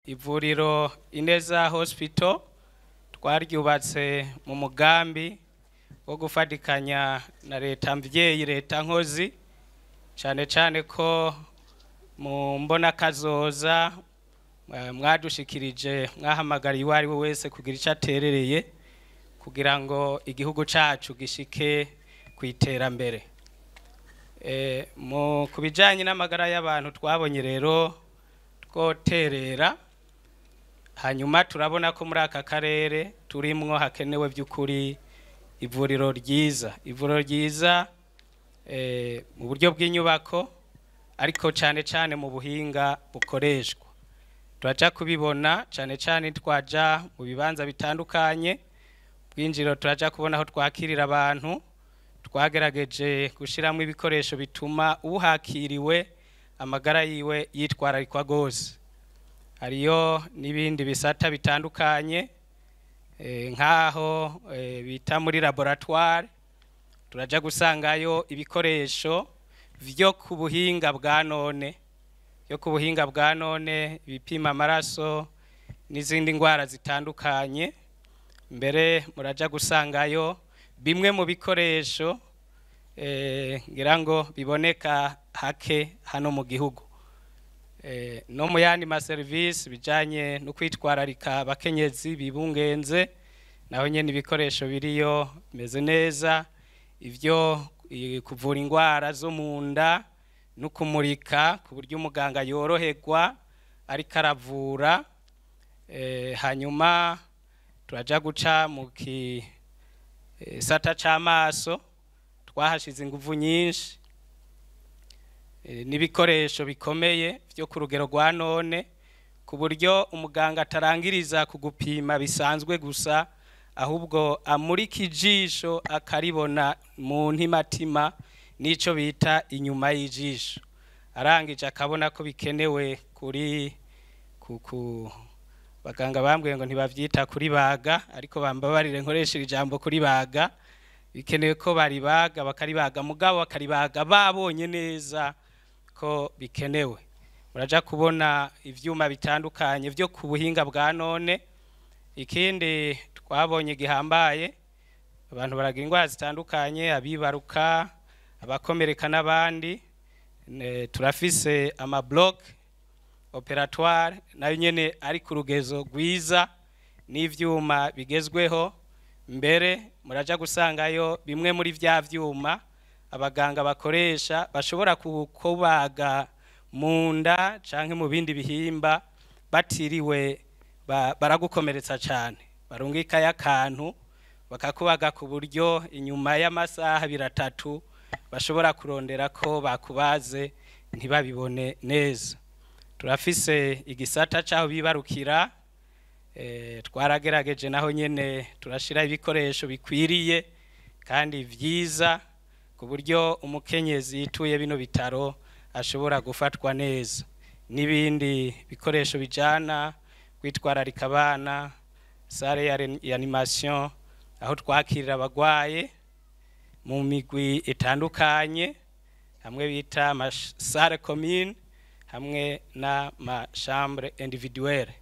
Ivuriro Ineza Hospital twaryubatse mu mugambi wo gufatikanya na leta mvyeyi leta nkozi cane ko mu mbona kazoza mwadushikirije mwahamagariye wari we wese kugira ico aterereye kugira ngo igihugu cacu gishike kwiterambere. Mu kubijanye n'amagara y'abantu twabonye rero twoterera hanyuma turabona ko muri aka karere turimwo hakenewe by'ukuri ivuriro ryiza mu buryo bw'inyubako ariko cane mu buhinga bukoreshwa. Turaja kubibona cane twaja mu bibanza bitandukanye bwinjiro turaja kubona aho twakirira abantu twagerageje gushiramo ibikoresho bituma uhakiriwe amagara yiwe yitwararikwa gose. Hariyo n'ibindi bisata bitandukanye nkaho bita muri laboratoire turaja gusangayo ibikoresho vyo ku buhinga bwa none bipima amaraso n'izindi ngwara zitandukanye. Mbere muraja gusangayo bimwe mu bikoresho ngira ngo biboneka hake hano mu gihugu. No mu yandi ma service bijanye no kwitwararika abakenyezi bibungenze naho nyene ibikoresho biriyo meze neza, ivyo kuvura ingwara zo munda no kumurika ku buryo umuganga yoroherwa ariko aravura. Hanyuma turaja guca mu kisata c'amaso twahashize inguvu nyinshi n'ibikoresho bikomeye vyo ku rugero rwa none ku buryo umuganga atarangiriza kugupima bisanzwe gusa ahubwo amurika ijisho akaribona mu ntimatima n'ico bita inyuma y'ijisho, arangije akabona ko bikenewe kuri baganga bambwiye ngo ntibavyita kuri baga ariko bambabarire nkoresha ijambo kuri baga, bikenewe ko baribaga bakaribaga mugabo bakaribaga babonye neza ko bikenewe. Muraja kubona ivyuma bitandukanye vyo ku buhinga bwa none. Ikindi twabonye gihambaye abantu baragira ingwara zitandukanye, abibaruka, abakomereka n'abandi. Turafise ama bloc operatoire nayo nyene ari ku rugezo rwiza n'ivyuma bigezweho. Mbere muraja gusangayo bimwe muri vya vyuma abaganga bakoresha bashobora kubaga munda canke mu bindi bihimba batiriwe baragukomeretsa cane, barungika y'akantu bakakubaga ku buryo inyuma y'amasaha 3 bashobora kurondera ko bakubaze ntibabibone neza. Turafise igisata caho bibarukira, twaragerageje naho nyene turashira ibikoresho bikwiriye kandi vyiza ku buryo umukenyezi yituye bino bitaro ashobora gufatwa neza. N'ibindi bikoresho bijana kwitwararika abana, salle ya animation aho twakirira abagwaye mu migwi itandukanye, hamwe bita ma salle commune hamwe na ma chambre individuelle.